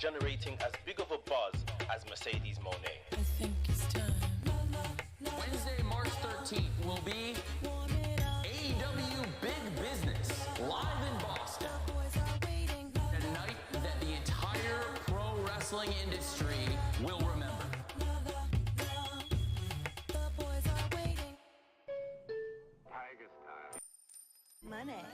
generating as big of a buzz as Mercedes Moné. I think it's time. Wednesday, March 13th will be AEW Big Business live in Boston. A night that the entire pro wrestling industry will remember. Money.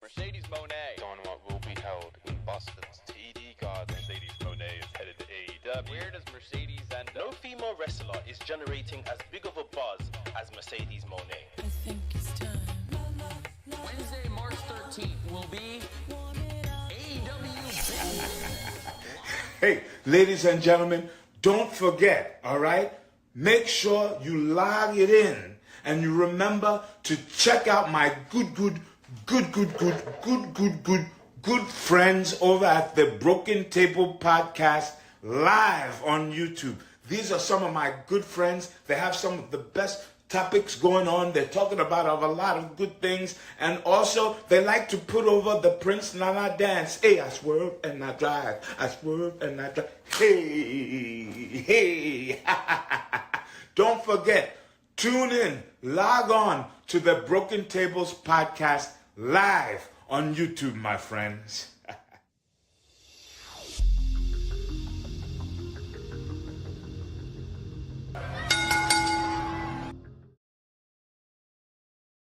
Mercedes Moné. Dynamite will be held in Boston's TD Garden. Mercedes Moné is headed to AEW. Where does Mercedes end up? No female wrestler is generating as big of a buzz as Mercedes Moné. I think it's time. Wednesday, March 13th will be AEW Big Business. Hey, ladies and gentlemen, don't forget, all right? Make sure you log it in and you remember to check out my good friends over at the Broken Table Podcast live on YouTube. These are some of my good friends. They have some of the best topics going on. They're talking about a lot of good things. And also, they like to put over the Prince Nana dance. Hey, I swerve and I drive. I swerve and I drive. Hey. Don't forget, tune in, log on to the Broken Tables Podcast live on YouTube, my friends.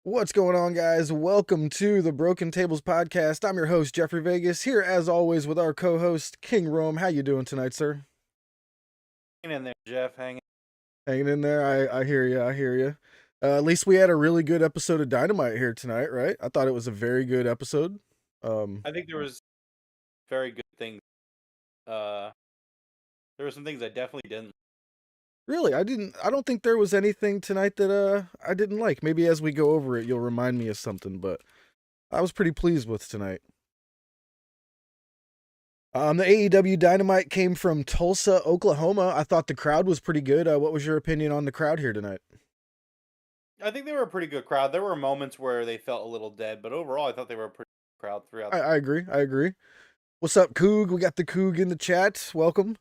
What's going on, guys? Welcome to the Broken Tables Podcast. I'm your host, Jeffrey Vegas, here as always with our co-host, King Rome. How you doing tonight, sir? Hanging in there, Jeff. Hanging in there. I hear you. At least we had a really good episode of Dynamite here tonight, right? I thought it was a very good episode. I think there was very good things. There were some things I definitely didn't. Really, I don't think there was anything tonight that I didn't like. Maybe as we go over it, you'll remind me of something, but I was pretty pleased with tonight. The AEW Dynamite came from Tulsa, Oklahoma. I thought the crowd was pretty good. What was your opinion on the crowd here tonight? I think they were a pretty good crowd. There were moments where they felt a little dead, but overall, I thought they were a pretty good crowd throughout. I agree. What's up, Coog? We got the Coog in the chat. Welcome.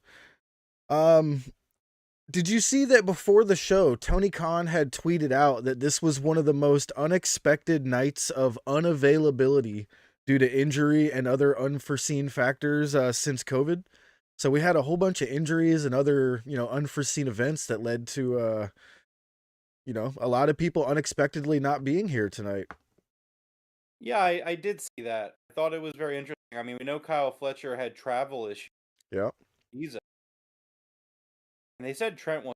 Did you see that before the show, Tony Khan had tweeted out that this was one of the most unexpected nights of unavailability due to injury and other unforeseen factors since COVID? So we had a whole bunch of injuries and other, unforeseen events that led to, a lot of people unexpectedly not being here tonight. Yeah, I did see that. I thought it was very interesting. I mean, we know Kyle Fletcher had travel issues. Yeah. And they said Trent was.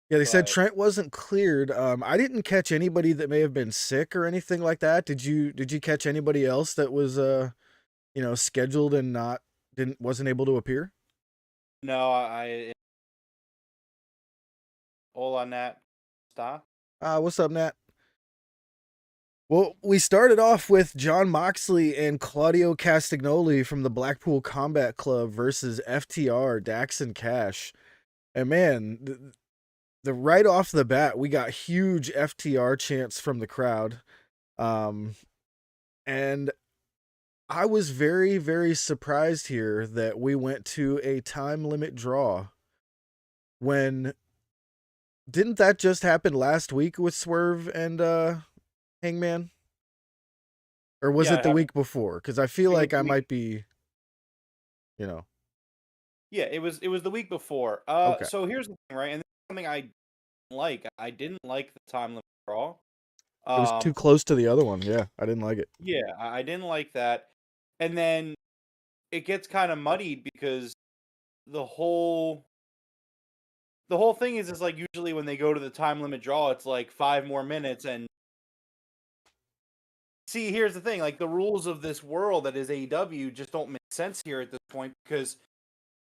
Yeah, they said Trent wasn't cleared. I didn't catch anybody that may have been sick or anything like that. Did you catch anybody else that was scheduled and wasn't able to appear? No, Hola, Nat. Stop. What's up, Nat? Well, we started off with Jon Moxley and Claudio Castagnoli from the Blackpool Combat Club versus FTR, Dax and Cash. And man, the right off the bat, we got huge FTR chants from the crowd. And I was very, very surprised here that we went to a time limit draw when didn't that just happen last week with Swerve and Hangman? Or was it the week before? Because I feel like I might be, Yeah, it was the week before. Okay. So here's the thing, right? And this is something I didn't like. I didn't like the time limit draw. It was too close to the other one. Yeah, I didn't like it. Yeah, I didn't like that. And then it gets kind of muddied because the whole thing is like usually when they go to the time limit draw, it's like 5 more minutes. And see, here's the thing, like the rules of this world that is AEW just don't make sense here at this point, because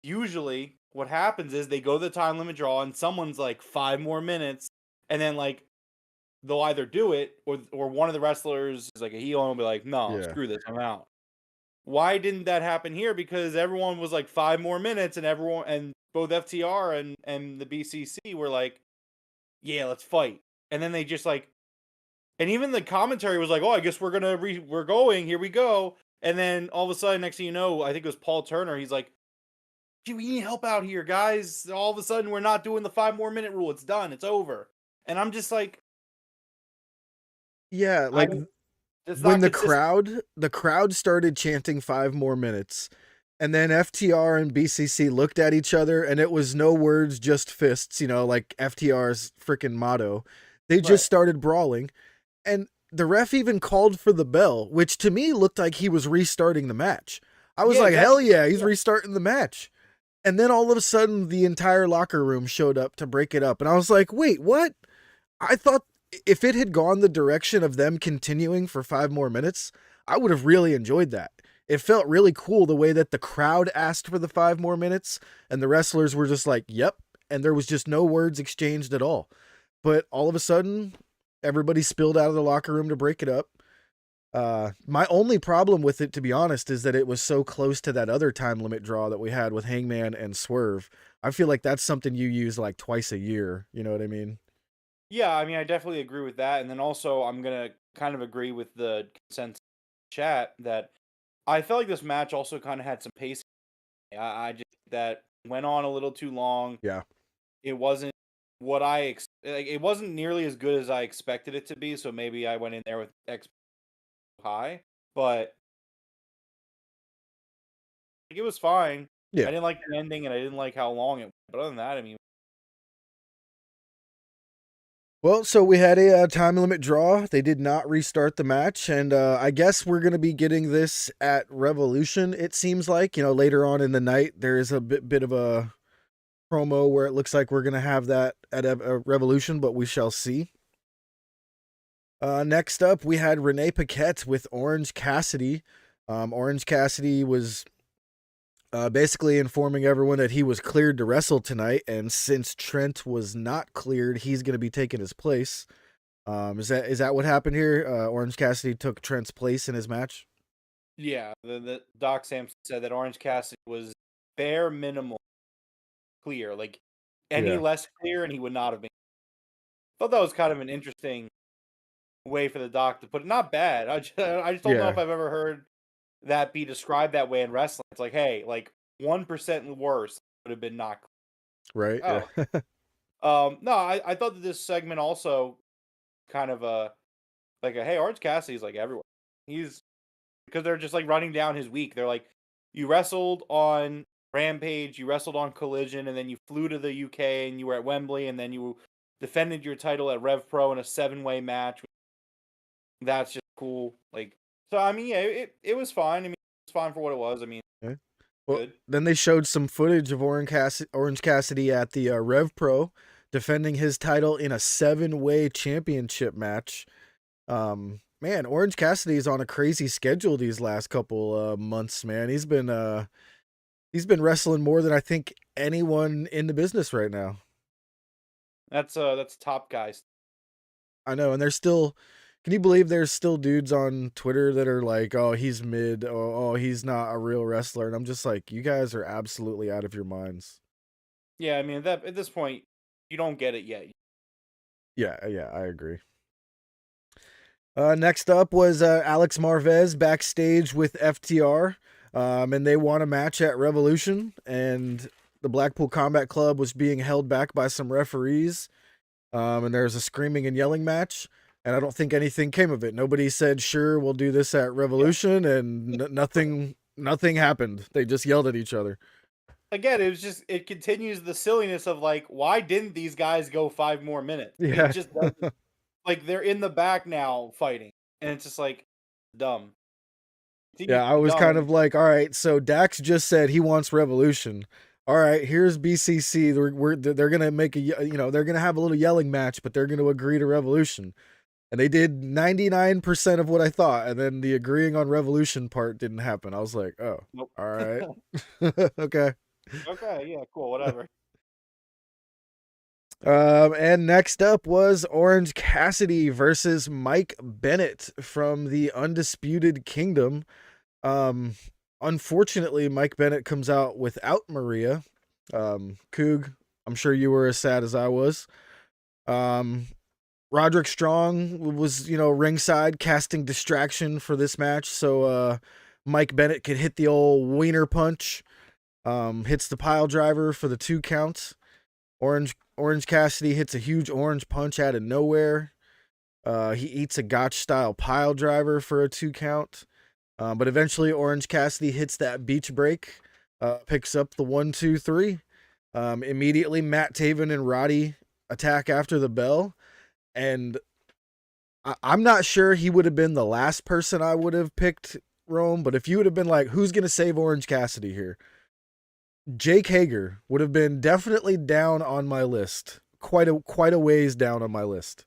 usually what happens is they go to the time limit draw and someone's like 5 more minutes, and then like they'll either do it or one of the wrestlers is like a heel and will be like, no, screw this, I'm out. Why didn't that happen here? Because everyone was like 5 more minutes, and both FTR and the BCC were like, yeah, let's fight. And then they just like, and even the commentary was like, oh, I guess we're going, here we go. And then all of a sudden, next thing you know, I think it was Paul Turner. He's like, "Gee, we need help out here, guys. All of a sudden, we're not doing the 5 more minute rule. It's done. It's over." And I'm just like, Yeah, I like it's when not consistent. the crowd started chanting 5 more minutes, and then FTR and BCC looked at each other, and it was no words, just fists, like FTR's freaking motto. They just Right. started brawling, and the ref even called for the bell, which to me looked like he was restarting the match. I was Yeah, like, hell exactly. yeah, he's Yeah. restarting the match. And then all of a sudden, the entire locker room showed up to break it up. And I was like, wait, what? I thought if it had gone the direction of them continuing for 5 more minutes, I would have really enjoyed that. It felt really cool the way that the crowd asked for the 5 more minutes and the wrestlers were just like, yep. And there was just no words exchanged at all. But all of a sudden, everybody spilled out of the locker room to break it up. My only problem with it, to be honest, is that it was so close to that other time limit draw that we had with Hangman and Swerve. I feel like that's something you use like twice a year. You know what I mean? Yeah, I mean, I definitely agree with that. And then also, I'm going to kind of agree with the consensus chat that I felt like this match also kind of had some pace. I just that went on a little too long. Yeah. It wasn't what like. It wasn't nearly as good as I expected it to be. So maybe I went in there with high, but like, it was fine. I Yeah. didn't like the ending, and I didn't like how long it went. But other than that, I mean, Well, so we had a time limit draw. They did not restart the match, and I guess we're going to be getting this at Revolution. It seems like later on in the night there is a bit of a promo where it looks like we're going to have that at a Revolution, but we shall see. Next up, we had Renee Paquette with Orange Cassidy. Orange Cassidy was basically informing everyone that he was cleared to wrestle tonight, and since Trent was not cleared, he's going to be taking his place. Is that what happened here? Orange Cassidy took Trent's place in his match. yeah, the Doc Samson said that Orange Cassidy was bare minimal clear, like any Yeah. less clear, and he would not have been. Thought that was kind of an interesting way for the Doc to put it. Not bad. I just don't know Yeah. if I've ever heard that be described that way in wrestling. It's like, hey, like 1% worse would have been not. Right. Oh, Yeah. no, I thought that this segment also kind of like a hey, Orange Cassidy's like everywhere. He's because they're just like running down his week. They're like, you wrestled on Rampage, you wrestled on Collision, and then you flew to the UK and you were at Wembley, and then you defended your title at Rev Pro in a 7-way match. That's just cool. Like, so I mean, yeah, it was fine. I mean, it's fine for what it was. I mean, Okay. Well, good. then they showed some footage of Orange Cassidy at the Rev Pro defending his title in a 7-way championship match. Man, Orange Cassidy is on a crazy schedule these last couple months, man. He's been wrestling more than I think anyone in the business right now. That's top guys. I know, and there's still, can you believe there's still dudes on Twitter that are like, oh, he's mid, oh, he's not a real wrestler, and I'm just like, you guys are absolutely out of your minds. Yeah, I mean, at this point, you don't get it yet. Yeah, I agree. Next up was Alex Marvez backstage with FTR, and they won a match at Revolution, and the Blackpool Combat Club was being held back by some referees, and there was a screaming and yelling match, and I don't think anything came of it. Nobody said, sure, we'll do this at Revolution, and nothing happened. They just yelled at each other. Again, it continues the silliness of like, why didn't these guys go 5 more minutes? Yeah. It just doesn't. Like, they're in the back now fighting, and it's just like dumb. Yeah, I was kind of like, all right, so Dax just said he wants Revolution. All right, here's BCC. They're gonna make they're gonna have a little yelling match, but they're gonna agree to Revolution, and they did 99% of what I thought, and then the agreeing on Revolution part didn't happen. I was like, oh, Nope. all right, okay. Okay, yeah, cool, whatever. And next up was Orange Cassidy versus Mike Bennett from the Undisputed Kingdom. Unfortunately, Mike Bennett comes out without Maria. Coog, I'm sure you were as sad as I was. Roderick Strong was, ringside casting distraction for this match. So, Mike Bennett can hit the old wiener punch. Hits the pile driver for the 2 counts. Orange Cassidy hits a huge orange punch out of nowhere. He eats a gotch-style pile driver for a 2 count. But eventually Orange Cassidy hits that beach break, picks up the 1, 2, 3. Immediately Matt Taven and Roddy attack after the bell. And I'm not sure he would have been the last person I would have picked, Rome, but if you would have been like, who's going to save Orange Cassidy here? Jake Hager would have been definitely down on my list. Quite a ways down on my list.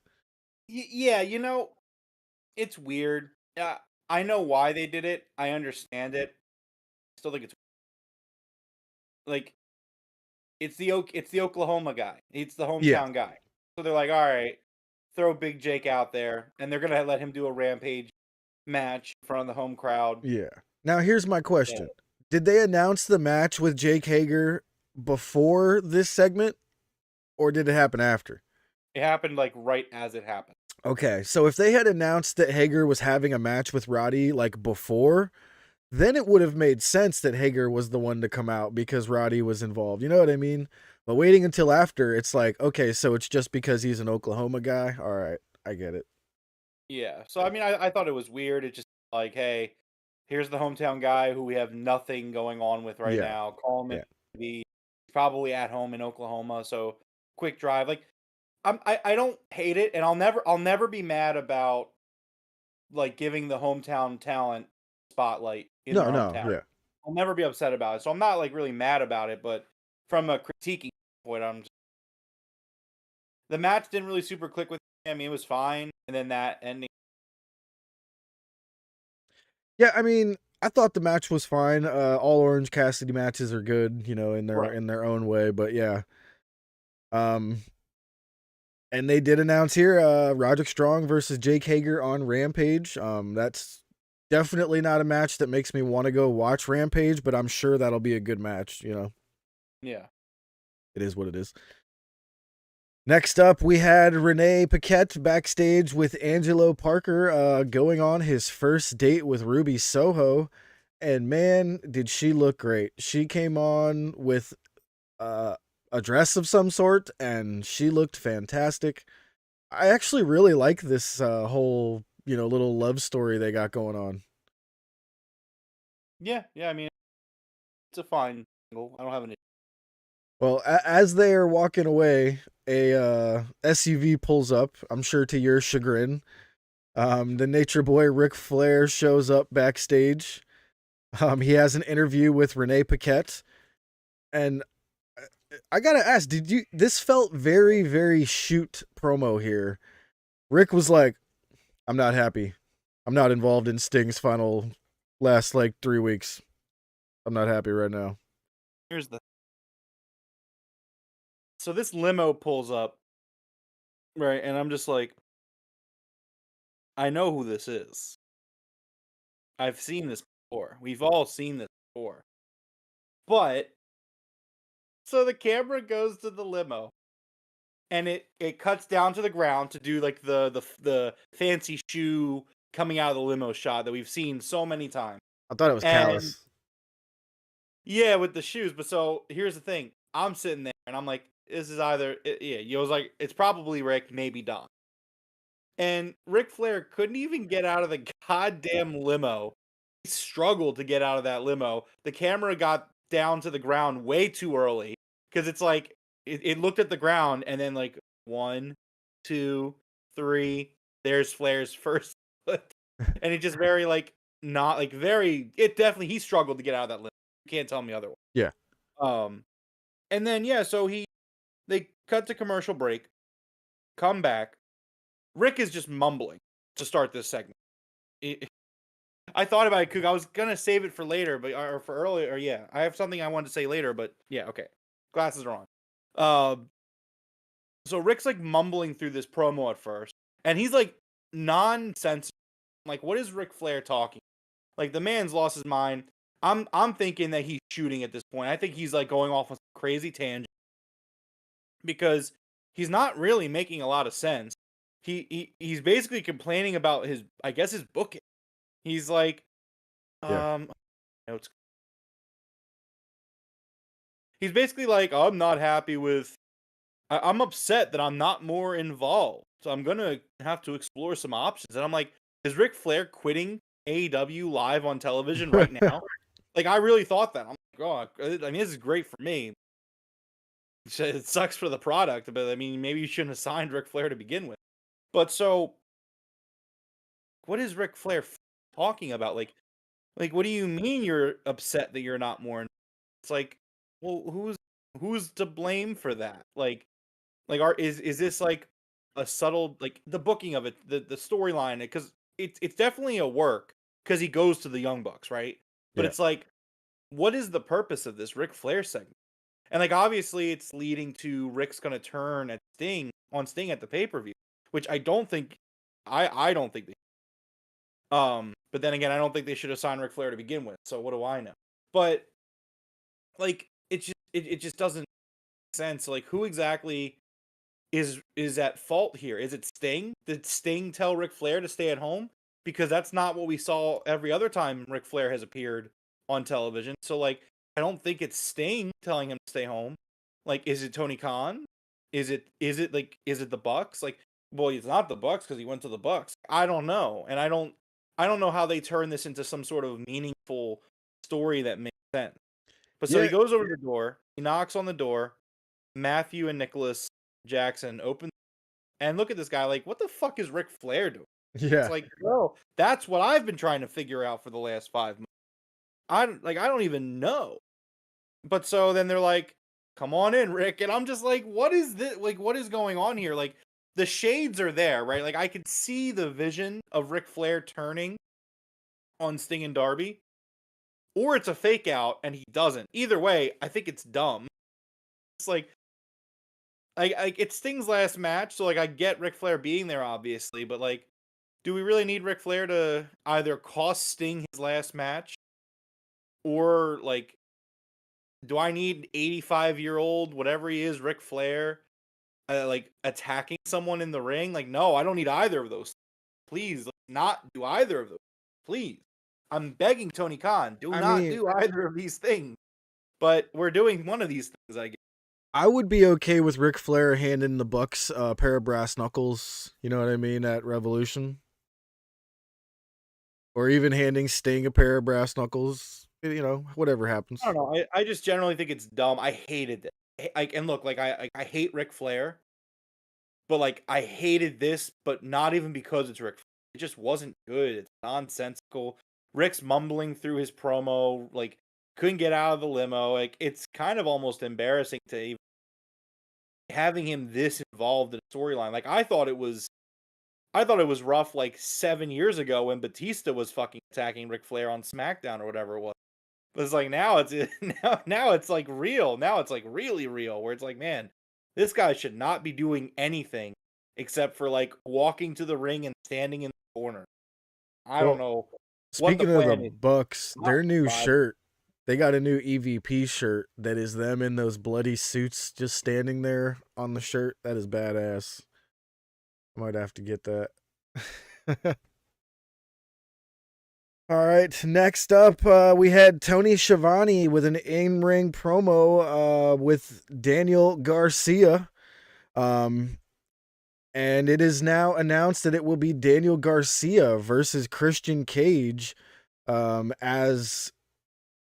Yeah, it's weird. I know why they did it. I understand it. Still think it's like it's the Oklahoma guy. It's the hometown guy. So they're like, all right, throw Big Jake out there, and they're gonna let him do a Rampage match in front of the home crowd. Yeah. Now here's my question. Yeah. Did they announce the match with Jake Hager before this segment, or did it happen after? It happened like right as it happened. Okay, so if they had announced that Hager was having a match with Roddy like before, then it would have made sense that Hager was the one to come out because Roddy was involved. You know what I mean? But waiting until after, it's like, okay, so it's just because he's an Oklahoma guy? All right, I get it. Yeah, so I mean, I thought it was weird. It's just like, hey, here's the hometown guy who we have nothing going on with right now. Call him in. He's probably at home in Oklahoma, so quick drive. Like, I don't hate it, and I'll never be mad about like giving the hometown talent spotlight in their hometown. Yeah. I'll never be upset about it. So I'm not like really mad about it, but from a critiquing point, the match didn't really super click with me. I mean, it was fine, and then that ending. Yeah, I mean, I thought the match was fine. All Orange Cassidy matches are good, in their own way, but yeah. And they did announce here Roderick Strong versus Jake Hager on Rampage. That's definitely not a match that makes me want to go watch Rampage, but I'm sure that'll be a good match, Yeah. It is what it is. Next up, we had Renee Paquette backstage with Angelo Parker going on his first date with Ruby Soho. And man, did she look great. She came on with a dress of some sort, and she looked fantastic. I actually really like this whole, little love story they got going on. Yeah, I mean, it's a fine angle. I don't have an issue. Well, as they are walking away, a SUV pulls up, I'm sure to your chagrin. The Nature Boy Ric Flair shows up backstage. He has an interview with Renee Paquette, and I gotta ask, this felt very, very shoot promo here. Rick was like, I'm not happy. I'm not involved in Sting's final last 3 weeks. I'm not happy right now. So this limo pulls up, right? And I'm just like, I know who this is. I've seen this before. We've all seen this before. But so the camera goes to the limo, and it cuts down to the ground to do like the fancy shoe coming out of the limo shot that we've seen so many times. I thought it was Callus. Yeah, with the shoes. But so here's the thing: I'm sitting there, and I'm like, this is either I was like, it's probably Rick, maybe Don. And Ric Flair couldn't even get out of the goddamn limo. He struggled to get out of that limo. The camera got down to the ground way too early because it's like it looked at the ground and then like 1, 2, 3. There's Flair's first foot, and it just very not very. It definitely he struggled to get out of that limo. You can't tell me otherwise. Yeah. And then so they cut to commercial break, come back. Rick is just mumbling to start this segment. I thought about it, Cook. I was gonna save it for later, or for earlier. Or yeah, I have something I wanted to say later, but yeah, okay. Glasses are on. So Rick's mumbling through this promo at first, and he's nonsense. What is Ric Flair talking? The man's lost his mind. I'm thinking that he's shooting at this point. I think he's going off on some crazy tangent because he's not really making a lot of sense. He's basically complaining about his booking. He's like, Yeah. Notes. He's basically like, I'm not happy with. I'm upset that I'm not more involved, so I'm gonna have to explore some options. And I'm like, is Ric Flair quitting AEW live on television right now? Like, I really thought that. I'm like, oh, I mean, this is great for me. It sucks for the product, but I mean, maybe you shouldn't have signed Ric Flair to begin with. But so, what is Ric Flair talking about? Like, what do you mean you're upset that you're not more? It's like, well, who's to blame for that? Like, is this like a subtle, like the booking of it, the storyline? Because it's definitely a work because he goes to the Young Bucks, right? But Yeah. it's like, what is the purpose of this Ric Flair segment? And like, obviously, it's leading to Rick's gonna turn at Sting at the pay per view, which I don't think, I don't think they. But then again, I don't think they should have signed Ric Flair to begin with. So what do I know? But like, it just doesn't make sense. Like, who exactly is at fault here? Is it Sting? Did Sting tell Ric Flair to stay at home? Because that's not what we saw every other time Ric Flair has appeared on television. So like, I don't think it's Sting telling him to stay home. Like, is it Tony Khan? Is it the Bucks? Like, well, it's not the Bucks because he went to the Bucks. I don't know, and I don't know how they turn this into some sort of meaningful story that makes sense. But so he goes over to the door, he knocks on the door. Matthew and Nicholas Jackson open, and look at this guy like, what the fuck is Ric Flair doing? Yeah. It's like, bro, that's what I've been trying to figure out for the last 5 months. I don't even know. But so then they're like, come on in, Rick. And I'm just like, what is this? Like, what is going on here? Like, the shades are there, right? Like, I could see the vision of Ric Flair turning on Sting and Darby, or it's a fake out and he doesn't. Either way, I think it's dumb. It's like it's Sting's last match, so like, I get Ric Flair being there, obviously, but like, do we really need Ric Flair to either cost Sting his last match, or like, do I need 85-year-old, whatever he is, Ric Flair, like attacking someone in the ring? Like, no, I don't need either of those. Please, let's not do either of those. Please. I'm begging Tony Khan, do not do either of these things. But we're doing one of these things, I guess. I would be okay with Ric Flair handing the Bucks a pair of brass knuckles, you know what I mean, at Revolution. Or even handing Sting a pair of brass knuckles, you know, whatever happens. I don't know. I just generally think it's dumb. I hated it. And look, like, I hate Ric Flair, but like, I hated this, but not even because it's Ric Flair. It just wasn't good. It's nonsensical. Rick's mumbling through his promo, like, couldn't get out of the limo. Like, it's kind of almost embarrassing to even having him this involved in a storyline. like, I thought it was rough like 7 years ago when Batista was fucking attacking Ric Flair on SmackDown or whatever it was. But it's like, now it's now it's like real. Now it's like really real, where it's like, man, this guy should not be doing anything except for like walking to the ring and standing in the corner. I don't know. Speaking of the Bucks, their new shirt, they got a new EVP shirt that is them in those bloody suits just standing there on the shirt. That is badass. I might have to get that. All right, next up, we had Tony Schiavone with an in-ring promo with Daniel Garcia. And it is now announced that it will be Daniel Garcia versus Christian Cage, as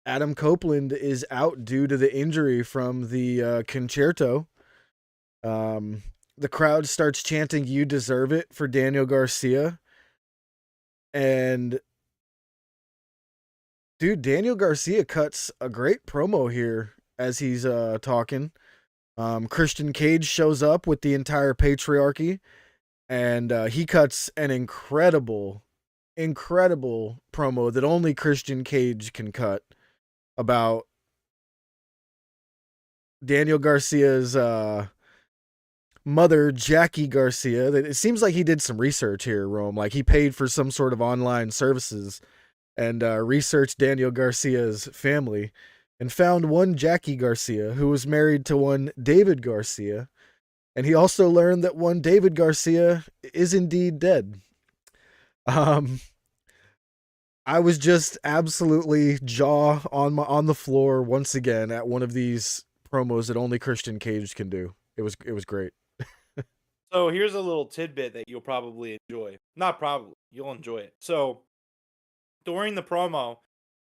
Adam Copeland is out due to the injury from the concerto. The crowd starts chanting, "You deserve it," for Daniel Garcia. And dude, Daniel Garcia cuts a great promo here as he's talking. Christian Cage shows up with the entire patriarchy, and he cuts an incredible promo that only Christian Cage can cut about Daniel Garcia's mother, Jackie Garcia. It seems like he did some research here, Rome. Like, he paid for some sort of online services and researched Daniel Garcia's family and found one Jackie Garcia who was married to one David Garcia. And he also learned that one David Garcia is indeed dead. I was just absolutely jaw on the floor once again at one of these promos that only Christian Cage can do. It was great. So here's a little tidbit that you'll probably enjoy. Not probably, you'll enjoy it. So during the promo,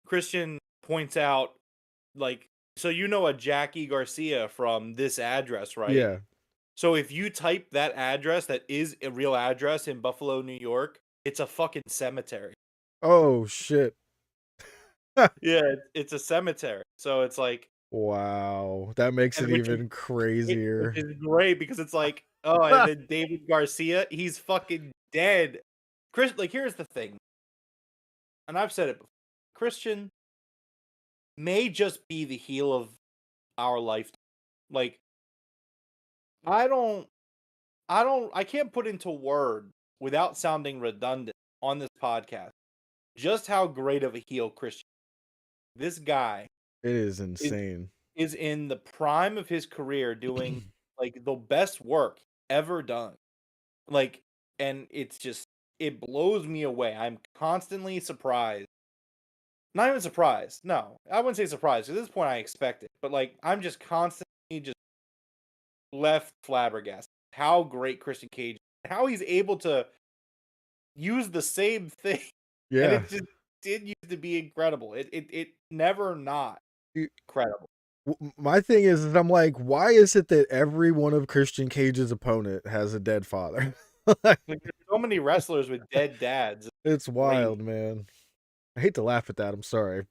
Christian points out, like, so you know a Jackie Garcia from this address, right? Yeah. So if you type that address, that is a real address in Buffalo, New York, it's a fucking cemetery. Oh shit. Yeah, it's a cemetery. So it's like, Wow. That makes and it even which crazier. is great because it's like, oh, and then David Garcia, he's fucking dead. Chris, like, here's the thing, and I've said it before. Christian may just be the heel of our lifetime. Like, I don't, I can't put into words without sounding redundant on this podcast just how great of a heel Christian. This guy It is insane. is in the prime of his career doing like the best work ever done. Like, and it's just, it blows me away. I'm constantly surprised. Not even surprised. No, I wouldn't say surprised. At this point, I expect it. But like, I'm just constantly just left flabbergasted. How great Christian Cage, how he's able to use the same thing, and Yeah. it just did used to be incredible. It never not You- incredible. My thing is I'm like, why is it that every one of Christian Cage's opponent has a dead father? Like, there's so many wrestlers with dead dads. It's wild, man. I hate to laugh at that. I'm sorry.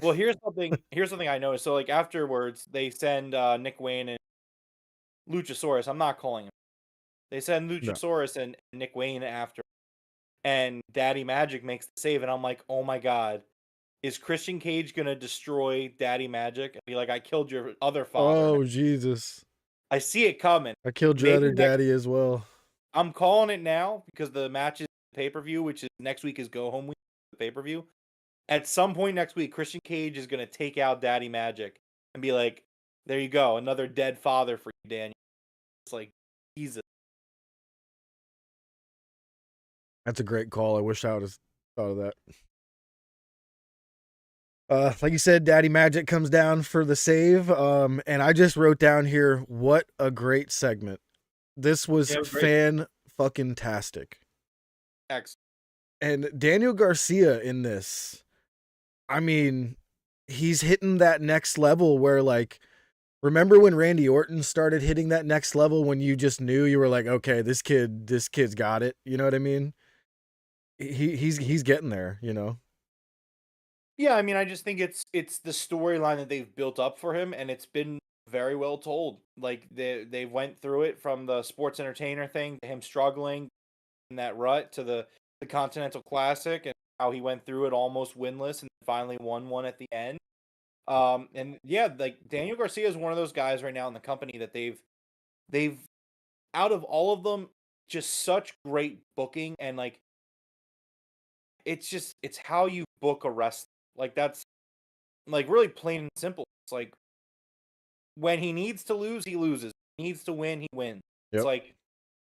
Well, here's something I noticed. So like afterwards, they send Nick Wayne and Luchasaurus. I'm not calling him. They send No. Luchasaurus and Nick Wayne after, and Daddy Magic makes the save, and I'm like, oh my god, is Christian Cage gonna destroy Daddy Magic and be like, I killed your other father? Oh, Jesus. I see it coming. I killed your Maybe other daddy as well. I'm calling it now because the match is pay-per-view, which is next week is go home week, the pay-per-view. At some point next week, Christian Cage is gonna take out Daddy Magic and be like, there you go, another dead father for you, Daniel. It's like, Jesus. That's a great call. I wish I would have thought of that. Like you said, Daddy Magic comes down for the save. And I just wrote down here, what a great segment. This was Yeah, it was great. fan-fucking-tastic. Excellent. And Daniel Garcia in this, I mean, he's hitting that next level where, like, remember when Randy Orton started hitting that next level when you just knew, you were like, okay, this kid's got it. You know what I mean? He's getting there, you know? Yeah, I mean, I just think it's the storyline that they've built up for him, and it's been very well told. Like they went through it from the sports entertainer thing to him struggling in that rut to the Continental Classic and how he went through it almost winless and finally won one at the end. And yeah, like Daniel Garcia is one of those guys right now in the company that they've out of all of them, just such great booking, and like it's how you book a wrestler. Like that's like really plain and simple. It's like when he needs to lose, he loses. He needs to win, he wins. Yep. It's like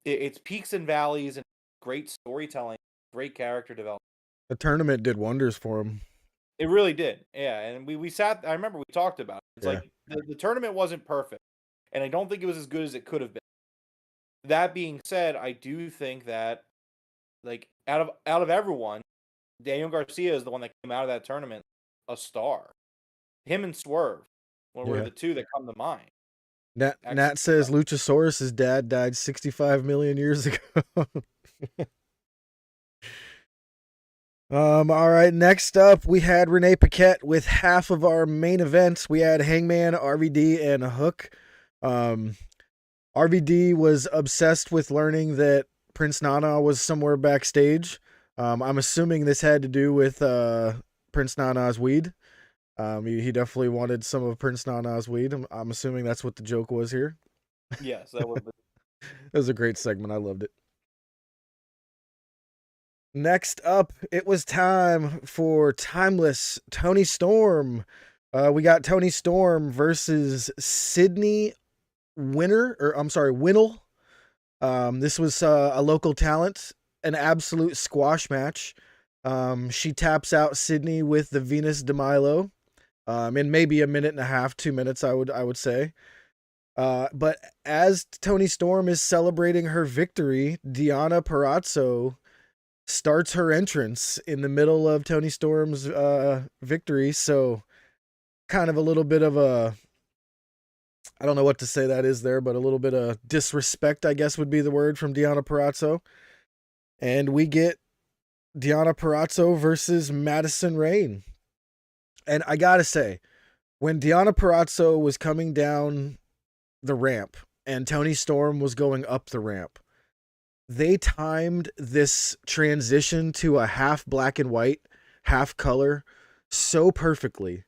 it's peaks and valleys and great storytelling, great character development. The tournament did wonders for him. It really did. Yeah, and we sat. I remember we talked about it. It's Yeah. like the tournament wasn't perfect, and I don't think it was as good as it could have been. That being said, I do think that like out of everyone, Daniel Garcia is the one that came out of that tournament a star. Him and Swerve were Yeah. the two that come to mind. Nat says Luchasaurus' dad died 65 million years ago. All right, next up we had Renee Paquette with half of our main events. We had Hangman, RVD, and Hook. RVD was obsessed with learning that Prince Nana was somewhere backstage. I'm assuming this had to do with Prince Nana's weed. He definitely wanted some of Prince Nana's weed. I'm assuming that's what the joke was here. Yes, that would. It was a great segment. I loved it. Next up, it was time for Timeless Tony Storm. We got Tony Storm versus Sydney Winnell. This was a local talent, an absolute squash match. She taps out Sydney with the Venus de Milo, in maybe a minute and a half, 2 minutes, I would say. But as Toni Storm is celebrating her victory, Deonna Purrazzo starts her entrance in the middle of Toni Storm's victory. So kind of a little bit of I don't know what to say that is there, but a little bit of disrespect, I guess would be the word, from Deonna Purrazzo. And we get Deonna Purrazzo versus Madison Rayne. And I gotta say, when Deonna Purrazzo was coming down the ramp and Toni Storm was going up the ramp, they timed this transition to a half black and white, half color so perfectly.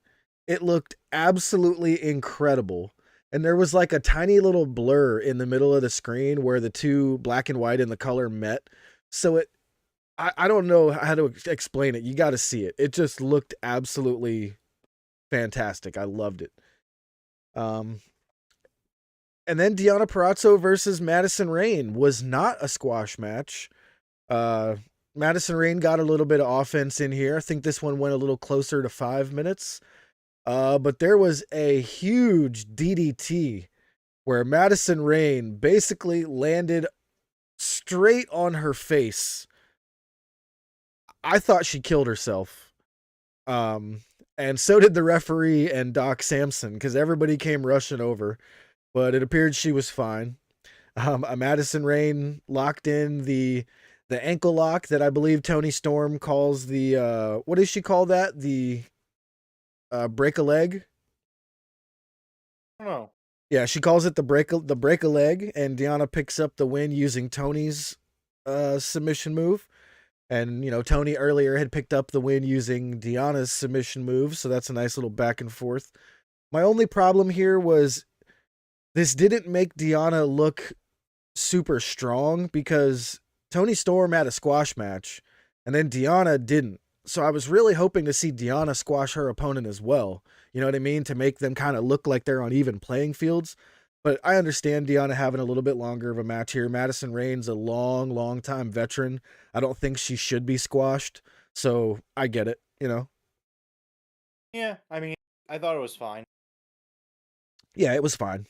It looked absolutely incredible. And there was like a tiny little blur in the middle of the screen where the two black and white and the color met. So I don't know how to explain it. You got to see it. It just looked absolutely fantastic. I loved it. And then Deonna Purrazzo versus Madison Rayne was not a squash match. Madison Rayne got a little bit of offense in here. I think this one went a little closer to 5 minutes. But there was a huge DDT where Madison Rayne basically landed straight on her face. I thought she killed herself. And so did the referee and Doc Samson, because everybody came rushing over. But it appeared she was fine. Madison Rayne locked in the ankle lock that I believe Toni Storm calls the, what does she call that? The break a leg? I don't know. Yeah, she calls it the break a leg, and Deonna picks up the win using Toni's submission move. And, you know, Toni earlier had picked up the win using Deonna's submission move, so that's a nice little back and forth. My only problem here was this didn't make Deonna look super strong because Toni Storm had a squash match, and then Deonna didn't. So I was really hoping to see Deonna squash her opponent as well. You know what I mean? To make them kind of look like they're on even playing fields. But I understand Deonna having a little bit longer of a match here. Madison Rayne's a long time veteran. I don't think she should be squashed. So I get it, you know? Yeah, I mean, I thought it was fine. Yeah, it was fine.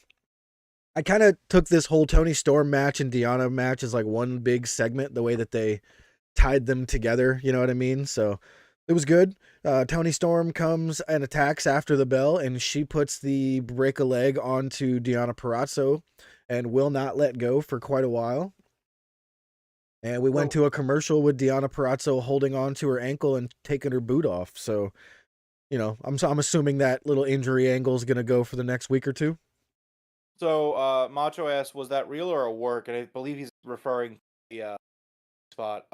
I kind of took this whole Toni Storm match and Deonna match as like one big segment, the way that they tied them together, you know what I mean? So it was good. Toni Storm comes and attacks after the bell, and she puts the break a leg onto Deonna Purrazzo and will not let go for quite a while. And we went to a commercial with Deonna Purrazzo holding on to her ankle and taking her boot off. So, you know, I'm assuming that little injury angle is going to go for the next week or two. So Macho asked, was that real or a work? And I believe he's referring to the spot.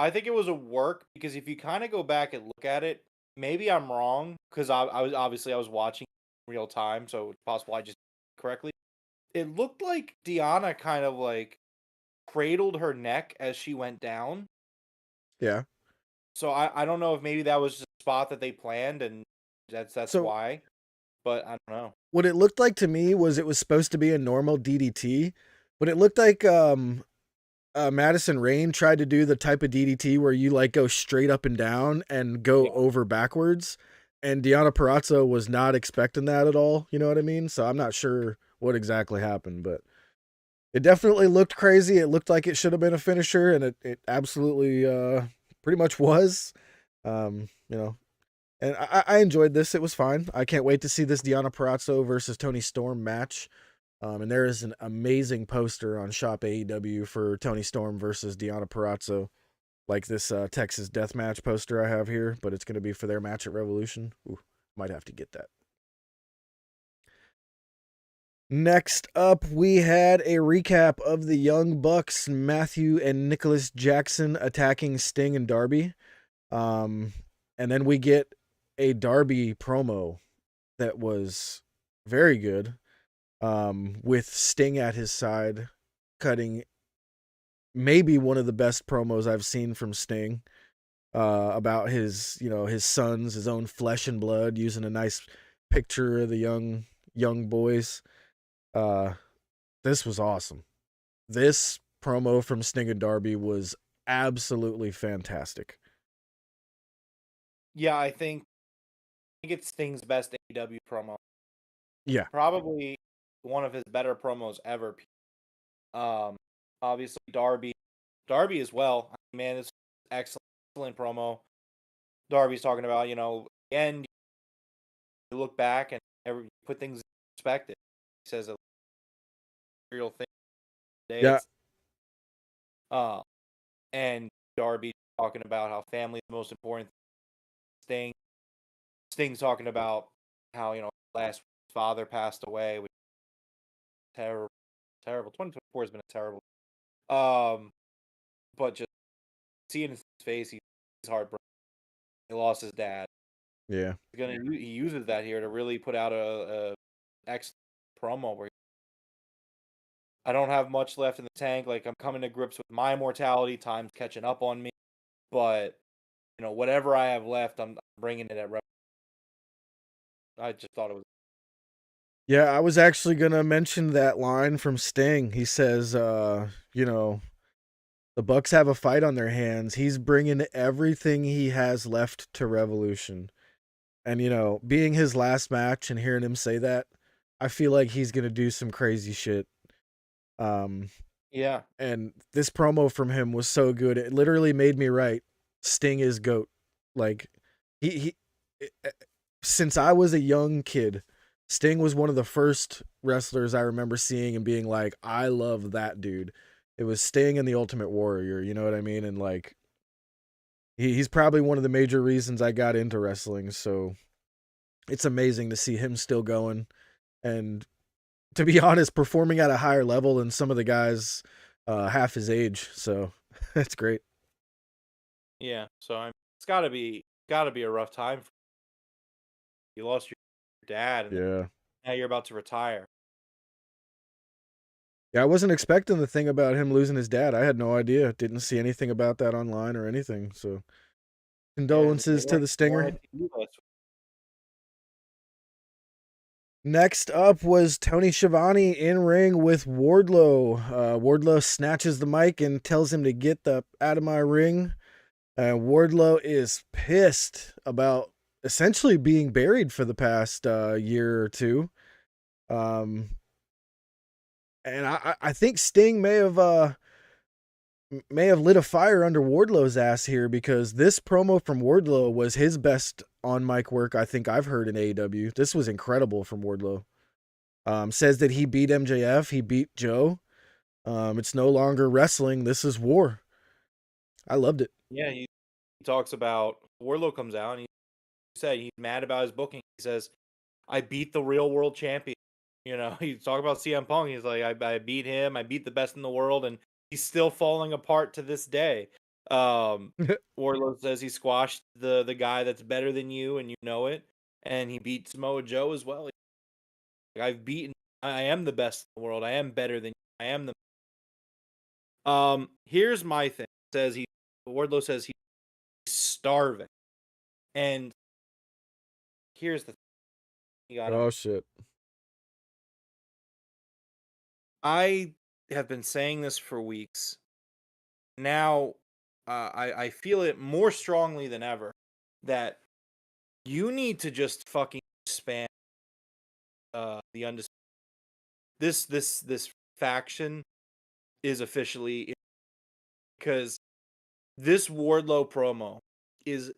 I think it was a work because if you kind of go back and look at it, maybe I'm wrong because I was watching in real time, so it's possible I just did it correctly. It looked like Deonna kind of like cradled her neck as she went down. Yeah. So I don't know if maybe that was just a spot that they planned and that's why, but I don't know. What it looked like to me was it was supposed to be a normal DDT, but it looked like Madison Rayne tried to do the type of DDT where you like go straight up and down and go over backwards. And Deonna Purrazzo was not expecting that at all. You know what I mean? So I'm not sure what exactly happened, but it definitely looked crazy. It looked like it should have been a finisher, and it absolutely pretty much was. You know, and I enjoyed this. It was fine. I can't wait to see this Deonna Purrazzo versus Toni Storm match. And there is an amazing poster on Shop AEW for Toni Storm versus Deonna Purrazzo, like this Texas Deathmatch poster I have here, but it's going to be for their match at Revolution. Ooh, might have to get that. Next up, we had a recap of the Young Bucks, Matthew and Nicholas Jackson attacking Sting and Darby. And then we get a Darby promo that was very good. With Sting at his side, cutting maybe one of the best promos I've seen from Sting, about his, you know, his sons, his own flesh and blood, using a nice picture of the young boys. This was awesome. This promo from Sting and Darby was absolutely fantastic. Yeah, I think it's Sting's best AEW promo. Yeah. Probably one of his better promos ever. Um, Obviously Darby as well. Man, it's excellent promo. Darby's talking about, the end. You look back and put things in perspective. He says a real thing today. Yeah. And Darby talking about how family is the most important thing. Sting's talking about how last father passed away, which is terrible. 2024 has been a terrible. But just seeing his face, he's heartbroken. He lost his dad. Yeah. He uses that here to really put out a excellent promo where I don't have much left in the tank. Like, I'm coming to grips with my mortality. Time's catching up on me. But whatever I have left, I'm bringing it at. I just thought it was. Yeah, I was actually gonna mention that line from Sting. He says, the Bucks have a fight on their hands. He's bringing everything he has left to Revolution. And, being his last match and hearing him say that, I feel like he's going to do some crazy shit. Yeah. And this promo from him was so good. It literally made me write, Sting is GOAT. Like, since I was a young kid, Sting was one of the first wrestlers I remember seeing and being like, I love that dude. It was Sting and the Ultimate Warrior, you know what I mean? And like, he's probably one of the major reasons I got into wrestling. So it's amazing to see him still going. And to be honest, performing at a higher level than some of the guys half his age. So that's great. Yeah. So it's gotta be a rough time. You lost your dad, and Yeah. now you're about to retire. Yeah, I wasn't expecting the thing about him losing his dad. I had no idea. Didn't see anything about that online or anything. So condolences to the Stinger. Next up was Tony Schiavone in ring with Wardlow. Wardlow snatches the mic and tells him to get out of my ring. Wardlow is pissed about essentially being buried for the past year or two. And I think Sting may have lit a fire under Wardlow's ass here, because this promo from Wardlow was his best on mic work I think I've heard in AEW. This was incredible from Wardlow. Says that he beat MJF, he beat Joe. It's no longer wrestling, this is war. I loved it. Yeah, he talks about Wardlow comes out and he said he's mad about his booking. He says, I beat the real world champion. He's talking about CM Punk. He's like, I beat him. I beat the best in the world, and he's still falling apart to this day. Wardlow says he squashed the guy that's better than you, and you know it. And he beat Samoa Joe as well. I am the best in the world. I am better than you. I am the. Here's my thing. Wardlow says he's starving, and here's the thing. Oh shit. I have been saying this for weeks. Now, I feel it more strongly than ever that you need to just fucking expand the undisputed. This faction is officially, because this Wardlow promo is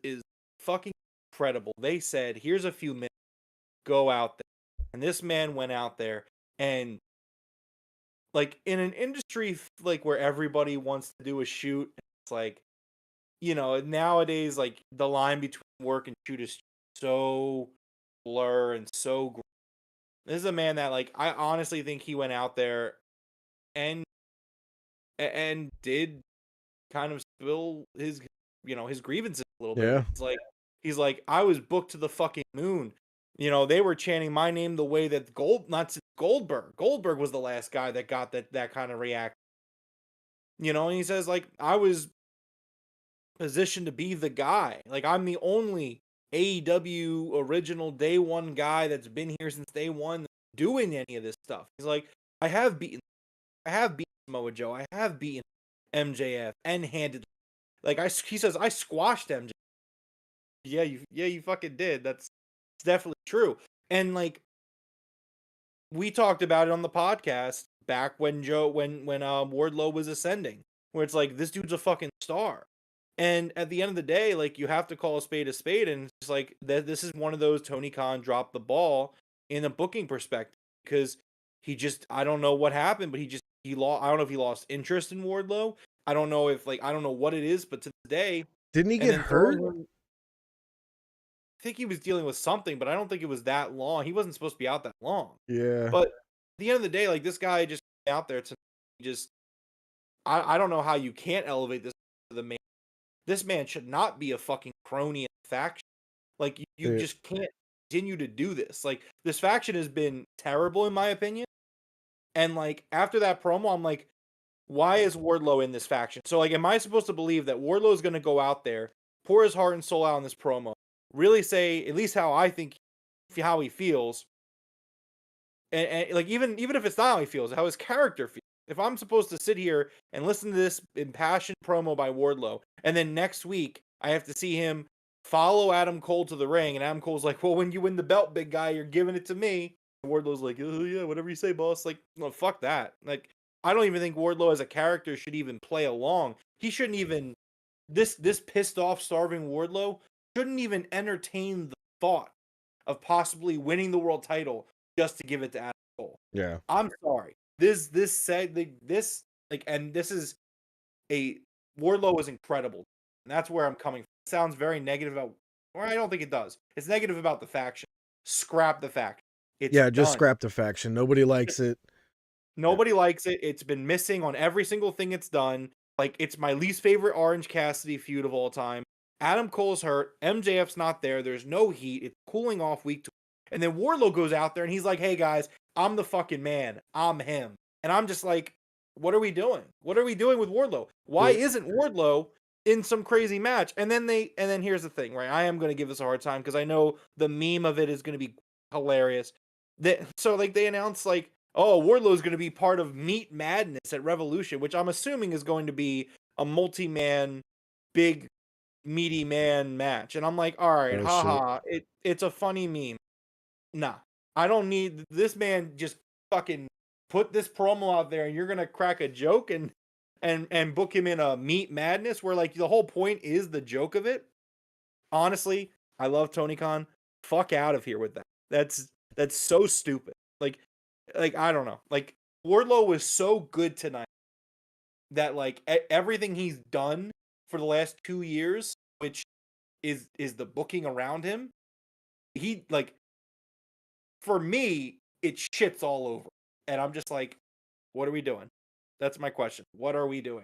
fucking incredible. They said, here's a few minutes, go out there, and this man went out there and. Like, in an industry like where everybody wants to do a shoot, it's like, nowadays, like, the line between work and shoot is so blur and so gray. This is a man that, like, I honestly think he went out there and did kind of spill his grievances a little bit. Yeah. He's like, I was booked to the fucking moon. They were chanting my name the way that Goldberg was the last guy that got that kind of reaction. And he says, like, I was positioned to be the guy. Like, I'm the only AEW original day one guy that's been here since day one doing any of this stuff. He's like, I have beaten Samoa Joe. I have beaten MJF and handed. Like, he says, I squashed MJF. Yeah, you fucking did. That's definitely true. And like we talked about it on the podcast back when Wardlow was ascending, where it's like this dude's a fucking star. And at the end of the day, like you have to call a spade, and it's just like that. This is one of those Tony Khan dropped the ball in a booking perspective because he just I don't know what happened, but he lost. I don't know if he lost interest in Wardlow. I don't know if I don't know what it is, but to this day, Didn't he get hurt? I think he was dealing with something, but I don't think it was that long. He wasn't supposed to be out that long. Yeah. But at the end of the day, like this guy just out there to just I don't know how you can't elevate this to the main. This man should not be a fucking crony in a faction. Like you just can't continue to do this. Like this faction has been terrible in my opinion. And like after that promo, I'm like, why is Wardlow in this faction? So like, am I supposed to believe that Wardlow is going to go out there, pour his heart and soul out in this promo, really say at least how I think how he feels, and like even if it's not how he feels, how his character feels. If I'm supposed to sit here and listen to this impassioned promo by Wardlow, and then next week I have to see him follow Adam Cole to the ring, and Adam Cole's like, "Well, when you win the belt, big guy, you're giving it to me." And Wardlow's like, "Oh yeah, whatever you say, boss." Like, no, fuck that. Like, I don't even think Wardlow as a character should even play along. He shouldn't even this pissed off, starving Wardlow shouldn't even entertain the thought of possibly winning the world title just to give it to Adam Cole. Yeah. I'm sorry. This is a Wardlow is incredible. And that's where I'm coming from. It sounds very negative about, or I don't think it does. It's negative about the faction. Scrap the faction. It's just done. scrap the faction. Nobody likes it. Nobody likes it. It's been missing on every single thing it's done. Like, it's my least favorite Orange Cassidy feud of all time. Adam Cole's hurt. MJF's not there. There's no heat. It's cooling off week to week. And then Wardlow goes out there and he's like, "Hey guys, I'm the fucking man. I'm him." And I'm just like, what are we doing? What are we doing with Wardlow? Why isn't Wardlow in some crazy match? And then here's the thing, right? I am going to give this a hard time because I know the meme of it is going to be hilarious. So like they announced like, oh, Wardlow is going to be part of Meat Madness at Revolution, which I'm assuming is going to be a multi-man, big, meaty man match. And I'm like, all right, haha, it's a funny meme. Nah, I don't need this man. Just fucking put this promo out there, and you're gonna crack a joke and book him in a Meat Madness, where like the whole point is the joke of it. Honestly, I love Tony Khan. Fuck out of here with that. That's so stupid. Like I don't know. Like Wardlow was so good tonight that like everything he's done for the last 2 years, which is the booking around him, he like. For me, it shits all over. And I'm just like, what are we doing? That's my question. What are we doing?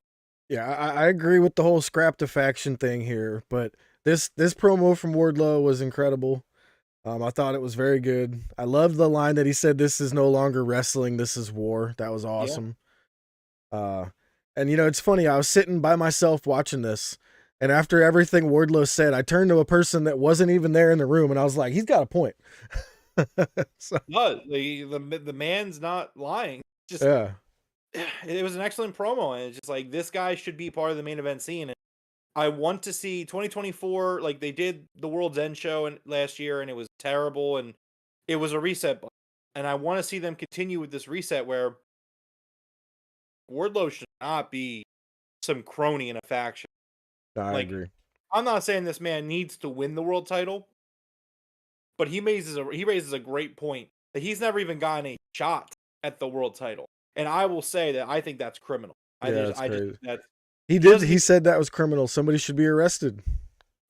Yeah, I agree with the whole scrap the faction thing here, but this promo from Wardlow was incredible. I thought it was very good. I loved the line that he said, "This is no longer wrestling, this is war." That was awesome. Yeah. And you know, it's funny, I was sitting by myself watching this, and after everything Wardlow said, I turned to a person that wasn't even there in the room, and I was like, he's got a point. So, no, the man's not lying. Just yeah, it was an excellent promo, and it's just like this guy should be part of the main event scene. And I want to see 2024. Like they did the World's End show last year, and it was terrible, and it was a reset button. And I want to see them continue with this reset where Wardlow should not be some crony in a faction. I agree. I'm not saying this man needs to win the world title. But he raises a great point that he's never even gotten a shot at the world title, and I will say that I think that's criminal. He said that was criminal. Somebody should be arrested.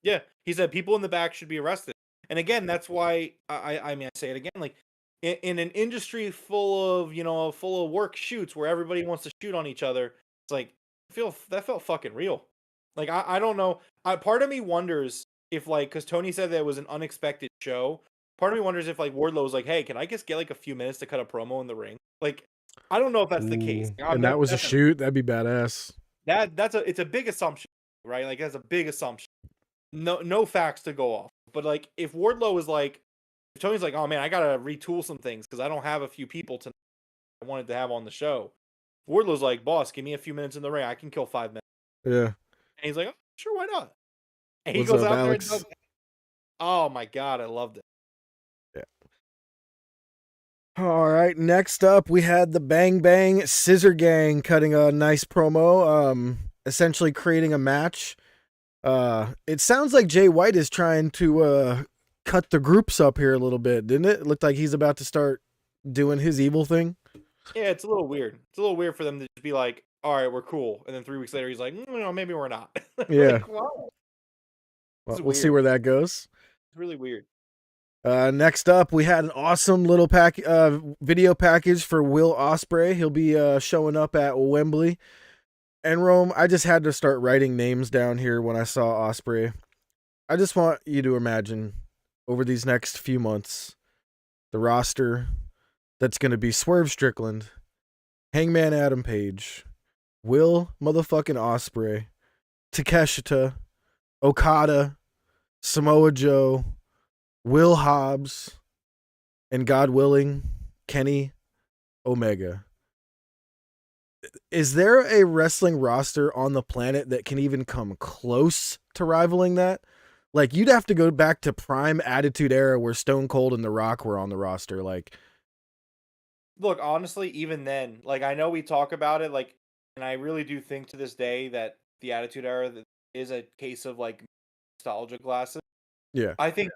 Yeah, he said people in the back should be arrested. And again, that's why I say it again. Like in an industry full of work shoots where everybody wants to shoot on each other, it's like that felt fucking real. Like I don't know. Part of me wonders. If like, because Tony said that it was an unexpected show, part of me wonders if like Wardlow was like, "Hey, can I just get like a few minutes to cut a promo in the ring?" Like, I don't know if that's the case. And that was a shoot. That'd be badass. It's a big assumption, right? Like that's a big assumption. No facts to go off. But like, if Wardlow was like, if Tony's like, "Oh man, I gotta retool some things because I don't have a few people I wanted to have on the show." Wardlow's like, "Boss, give me a few minutes in the ring. I can kill 5 minutes." Yeah. And he's like, "Oh, sure, why not?" And he What's goes up, out Alex? there and does Oh my god, I loved it. All right, next up we had the Bang Bang Scissor Gang cutting a nice promo, essentially creating a match. It sounds like Jay White is trying to cut the groups up here a little bit, didn't it? It looked like he's about to start doing his evil thing. Yeah, it's a little weird. It's a little weird for them to just be like, all right, we're cool. And then 3 weeks later, he's like, no, maybe we're not. Yeah. Like, wow. Well, It's we'll see weird. where that goes. It's really weird. Next up, we had an awesome little video package for Will Ospreay. He'll be showing up at Wembley. And Rome, I just had to start writing names down here when I saw Ospreay. I just want you to imagine over these next few months the roster that's going to be Swerve Strickland, Hangman Adam Page, Will motherfucking Ospreay, Takeshita, Okada, Samoa Joe, Will Hobbs, and God willing, Kenny Omega. Is there a wrestling roster on the planet that can even come close to rivaling that? Like, you'd have to go back to prime Attitude Era where Stone Cold and The Rock were on the roster. Like, Look, honestly, even then, like, I know we talk about it, like, and I really do think to this day that the Attitude Era is a case of, like, nostalgia glasses. yeah, I think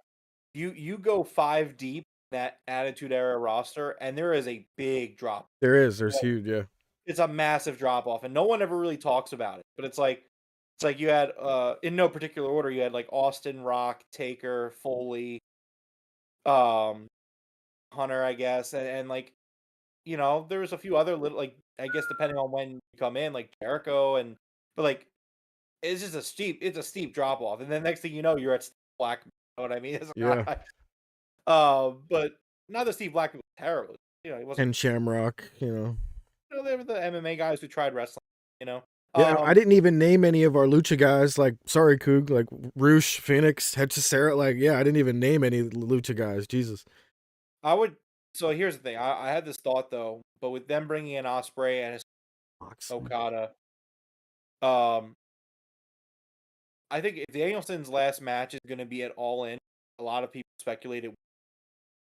you go 5 deep in that Attitude Era roster, and there is a big drop. there's Yeah. huge, yeah. It's a massive drop off, and no one ever really talks about it. But it's like you had in no particular order, you had like Austin, Rock, Taker, Foley, um, Hunter, I guess, and like, you know, there was a few other little, like, I guess depending on when you come in, like Jericho, but like it's just it's a steep drop off, and then next thing you know, you're at Steve Black. You know what I mean? It's Yeah. not, but not that Steve Blackman was terrible. You know, he wasn't. And Shamrock, you know. You know, they were the MMA guys who tried wrestling. You know. Yeah, I didn't even name any of our lucha guys. Like, sorry, Coog. Like, Roosh, Phoenix, Hechicera. Like, yeah, I didn't even name any lucha guys. Jesus. I would. So here's the thing. I had this thought though, but with them bringing in Ospreay and Okada, I think if Danielson's last match is going to be at All In, a lot of people speculated.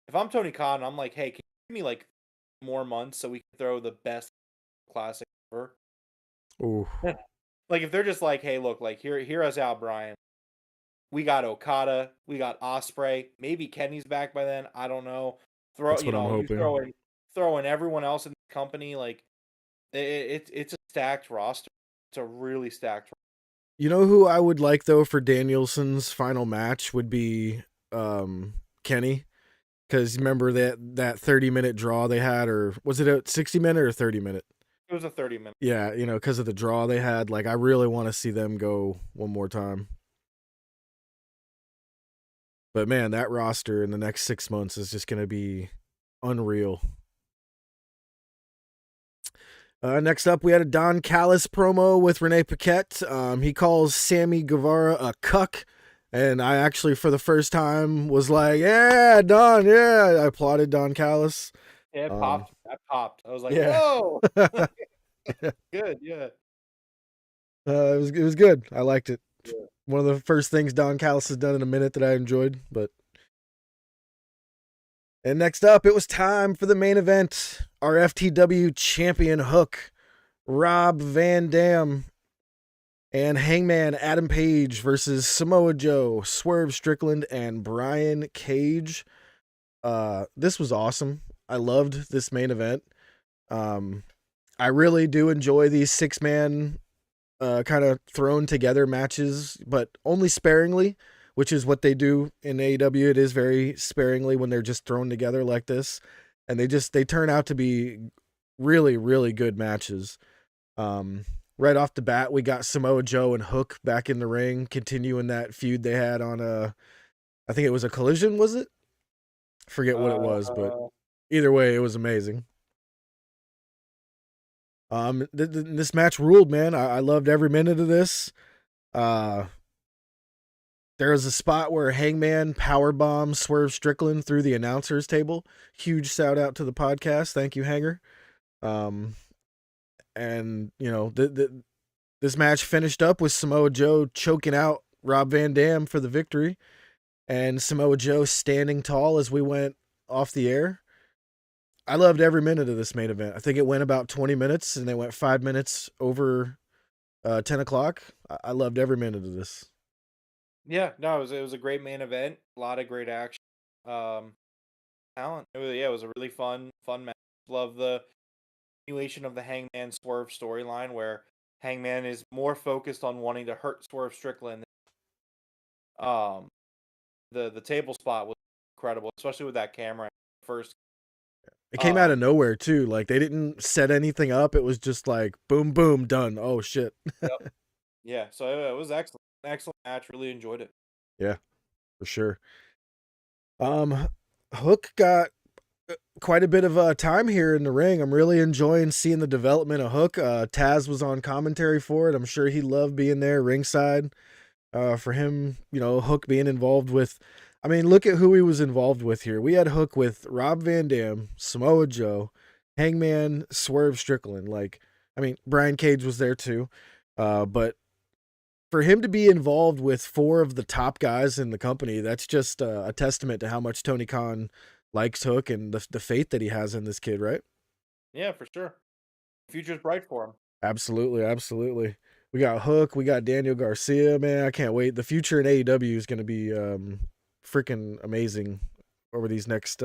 If I'm Tony Khan, I'm like, hey, can you give me like more months so we can throw the best classic ever? Ooh. Like if they're just like, hey, look, like hear us out, Brian. We got Okada, we got Ospreay, maybe Kenny's back by then. I don't know. That's what I'm hoping. Throwing everyone else in the company. Like it's a stacked roster. It's a really stacked roster. You know who I would like though for Danielson's final match would be Kenny, because remember that 30-minute draw they had, or was it a 60-minute or 30-minute? It was a 30-minute. Yeah, you know, because of the draw they had. Like, I really want to see them go one more time. But man, that roster in the next 6 months is just going to be unreal. Next up, we had a Don Callis promo with Renee Paquette. He calls Sammy Guevara a cuck. And I actually, for the first time, was like, yeah, Don, yeah. I applauded Don Callis. Yeah, it popped. That popped. I was like, yeah. whoa. Good, yeah. It was good. I liked it. Yeah. One of the first things Don Callis has done in a minute that I enjoyed. And next up, it was time for the main event. Our FTW champion Hook, Rob Van Dam, and Hangman Adam Page versus Samoa Joe, Swerve Strickland, and Brian Cage. This was awesome. I loved this main event. I really do enjoy these 6-man kind of thrown together matches, but only sparingly, which is what they do in AEW. It is very sparingly when they're just thrown together like this, and they turn out to be really, really good matches. Right off the bat, we got Samoa Joe and Hook back in the ring, continuing that feud they had on I think it was a Collision, was it? Forget what it was, but either way, it was amazing. This match ruled, man. I loved every minute of this. There was a spot where Hangman powerbombed Swerve Strickland through the announcer's table. Huge shout out to the podcast. Thank you, Hanger. And you know, this match finished up with Samoa Joe choking out Rob Van Dam for the victory. and Samoa Joe standing tall as we went off the air. I loved every minute of this main event. I think it went about 20 minutes, and they went 5 minutes over 10 o'clock. I loved every minute of this. Yeah, no, it was a great main event. A lot of great action. Talent. It was a really fun match. Love the continuation of the Hangman Swerve storyline where Hangman is more focused on wanting to hurt Swerve Strickland. Um, the table spot was incredible, especially with that camera first. It came out of nowhere too. Like they didn't set anything up. It was just like boom, boom, done. Oh shit. Yep. Yeah, so it was excellent. Excellent match. Really enjoyed it. Yeah, for sure. Hook got quite a bit of time here in the ring. I'm really enjoying seeing the development of Hook. Taz was on commentary for it. I'm sure he loved being there ringside. For him, Hook being involved with, I mean, look at who he was involved with here. We had Hook with Rob Van Dam, Samoa Joe, Hangman, Swerve Strickland. Like, I mean, Brian Cage was there too. But for him to be involved with 4 of the top guys in the company, that's just a testament to how much Tony Khan likes Hook and the faith that he has in this kid, right? Yeah, for sure. Future's bright for him. Absolutely, absolutely. We got Hook, we got Daniel Garcia, man. I can't wait. The future in AEW is going to be freaking amazing over these next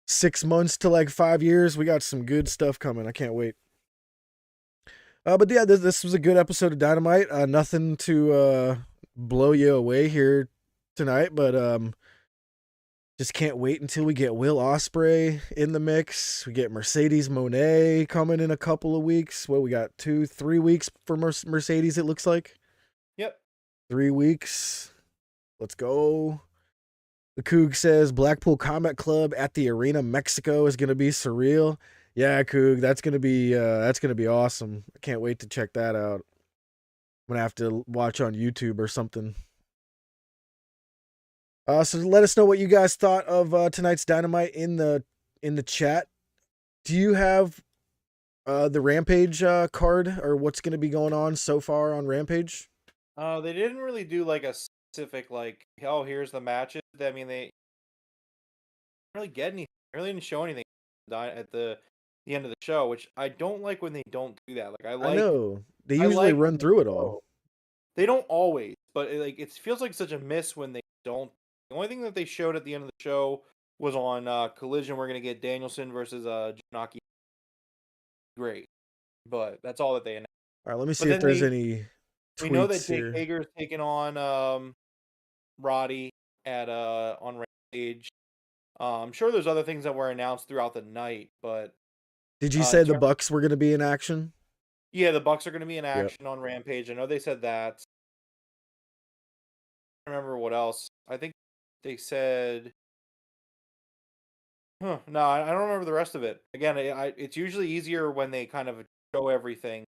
6 months to like 5 years. We got some good stuff coming. I can't wait. But yeah, this was a good episode of Dynamite. Nothing to blow you away here tonight, but just can't wait until we get Will Ospreay in the mix. We get Mercedes Moné coming in a couple of weeks. Well, we got 2-3 weeks for Mercedes, it looks like. Yep. 3 weeks. Let's go. The Coog says Blackpool Combat Club at the Arena Mexico is going to be surreal. Yeah, Coog, that's gonna be awesome. I can't wait to check that out. I'm gonna have to watch on YouTube or something. So let us know what you guys thought of tonight's Dynamite in the chat. Do you have the Rampage card or what's gonna be going on so far on Rampage? They didn't really do like a specific like, oh, here's the matches. I mean, they didn't really get anything. They really didn't show anything at the end of the show, which I don't like when they don't do that. Like I know they usually run through it all. They don't always, but it feels like such a miss when they don't. The only thing that they showed at the end of the show was on Collision. We're gonna get Danielson versus Janaki. Great, but that's all that they announced. All right, let me see if there's any. We know that Jake Hager's taking on Roddy on Rampage. I'm sure there's other things that were announced throughout the night, but did you say the Bucks were going to be in action? Yeah, the Bucks are going to be in action on Rampage. I know they said that. I don't remember what else. I think they said. No, I don't remember the rest of it. Again, it's usually easier when they kind of show everything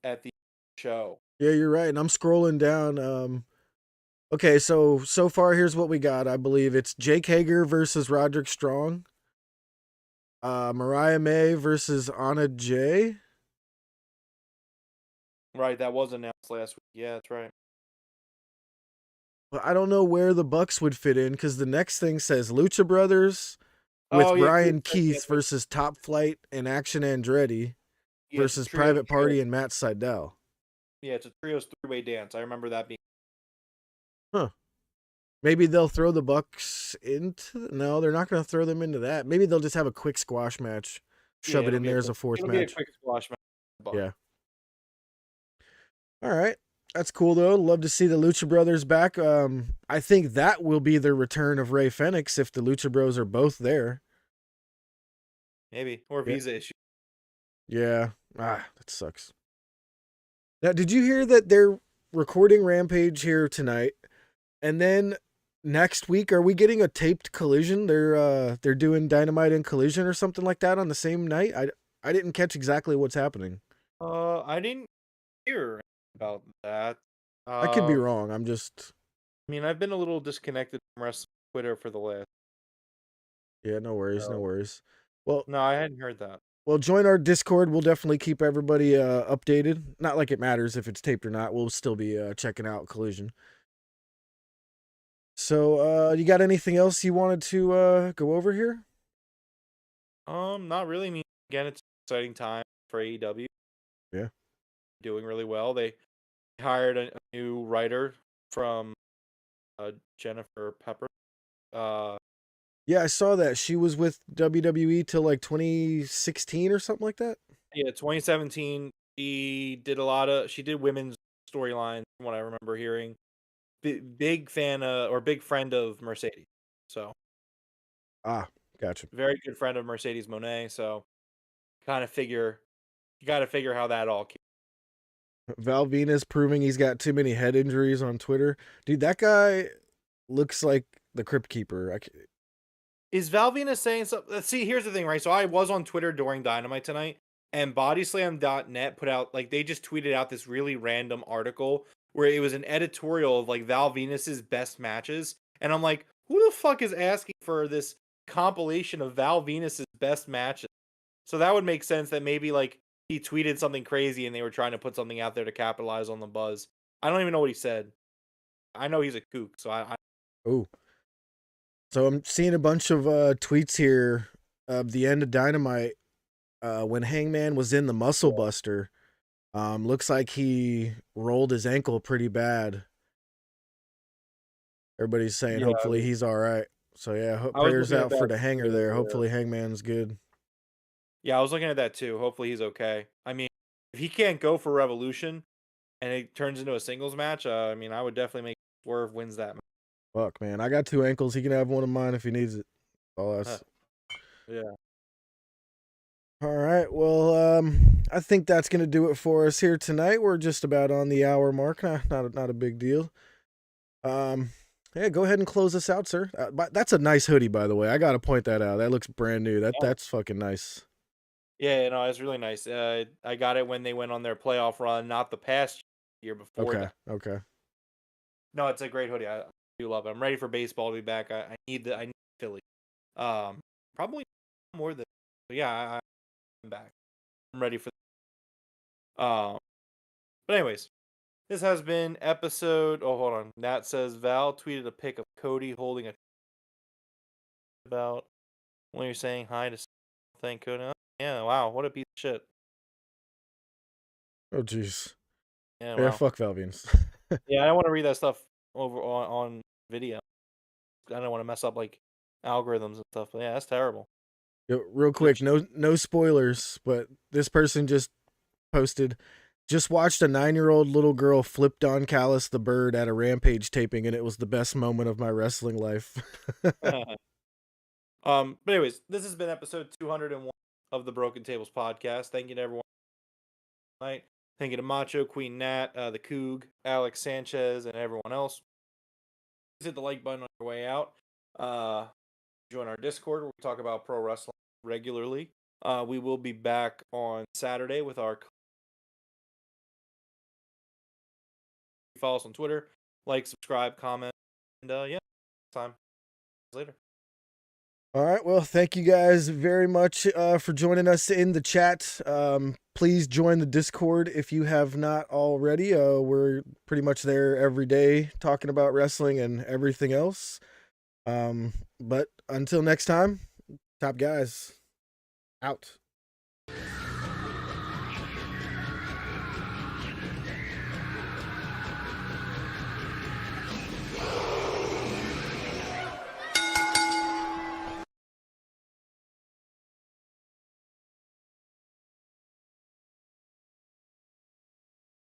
at the show. Yeah, you're right. And I'm scrolling down. Okay, so far here's what we got. I believe it's Jake Hager versus Roderick Strong. Mariah May versus Anna Jay. Right, that was announced last week. Yeah, that's right. But I don't know where the Bucks would fit in because the next thing says Lucha Brothers with Brian Keith versus Top Flight and Action Andretti versus Private Party and Matt Sydal. Yeah, it's a trios 3-way dance. I remember that being. Huh. Maybe they'll throw the Bucks into. No, they're not going to throw them into that. Maybe they'll just have a quick squash match, shove it in there as a fourth match. Be a quick squash match. Yeah. All right, that's cool though. Love to see the Lucha Brothers back. I think that will be the return of Rey Fenix if the Lucha Bros are both there. Maybe or visa issue. Yeah. That sucks. Now, did you hear that they're recording Rampage here tonight? And then next week, are we getting a taped Collision? They're doing Dynamite and Collision or something like that on the same night. I didn't catch exactly what's happening. I didn't hear about that. I could be wrong. I mean, I've been a little disconnected from wrestling Twitter for the last. Yeah, no worries, no worries. Well, no, I hadn't heard that. Well, join our Discord. We'll definitely keep everybody updated. Not like it matters if it's taped or not. We'll still be checking out Collision. So, you got anything else you wanted to go over here? Not really. I mean, again, it's an exciting time for AEW. Yeah. Doing really well. They hired a new writer from Jennifer Pepper. Yeah, I saw that. She was with WWE till like 2016 or something like that. Yeah, 2017. She did women's storylines from what I remember hearing. Big fan or big friend of Mercedes. So Ah, gotcha. very good friend of Mercedes Moné. So kind of figure you got to figure how that all came. Val Venus proving he's got too many head injuries on Twitter. Dude, that guy looks like the Crypt Keeper. Is Val Venus saying something? Let's see. Here's the thing, right? So I was on Twitter during Dynamite tonight, and Bodyslam.net put out they just tweeted out this really random article where it was an editorial of like Val Venus's best matches, and I'm like, who the fuck is asking for this compilation of Val Venus's best matches? So that would make sense that maybe like he tweeted something crazy and they were trying to put something out there to capitalize on the buzz. I don't even know what he said. I know he's a kook, so I Oh. So I'm seeing a bunch of tweets here of the end of Dynamite when Hangman was in the Muscle Buster. Looks like he rolled his ankle pretty bad. Everybody's saying hopefully he's all right. So yeah, prayers out for the hanger there. Hopefully Hangman's good. Yeah, I was looking at that too. Hopefully he's okay. I mean, if he can't go for Revolution and it turns into a singles match, I mean, I would definitely make Swerve wins that match. Fuck, man. I got 2 ankles. He can have one of mine if he needs it. Yeah. All right. Well, I think that's going to do it for us here tonight. We're just about on the hour mark. Not a big deal. Yeah, go ahead and close us out, sir. That's a nice hoodie, by the way. I got to point that out. That looks brand new. That's fucking nice. Yeah, no, it's really nice. I got it when they went on their playoff run, not the past year before. Okay. No, it's a great hoodie. I do love it. I'm ready for baseball to be back. I need Philly. Probably more than. But yeah, I'm back. I'm ready for. But anyways, this has been episode. Oh, hold on. Nat says Val tweeted a pic of Cody holding a. About when you're saying hi to. Thank Cody. Oh, yeah, wow, what a piece of shit. Oh, jeez. Yeah, wow. Fuck Val Venus. Yeah, I don't want to read that stuff over on video. I don't want to mess up like algorithms and stuff. But yeah, that's terrible. Yo, real quick, no spoilers, but this person just posted, just watched a 9-year-old little girl flip Don Callis the Bird at a Rampage taping, and it was the best moment of my wrestling life. But anyways, this has been episode 201 of the Broken Tables podcast. Thank you to everyone tonight. Thank you to Macho, Queen Nat, the Coog, Alex Sanchez, and everyone else. Please hit the like button on your way out. Join our Discord where we talk about pro wrestling regularly. We will be back on Saturday with our. Follow us on Twitter, like, subscribe, comment, and yeah, time later. All right. Well, thank you guys very much for joining us in the chat. Please join the Discord if you have not already. We're pretty much there every day talking about wrestling and everything else. But until next time, top guys out.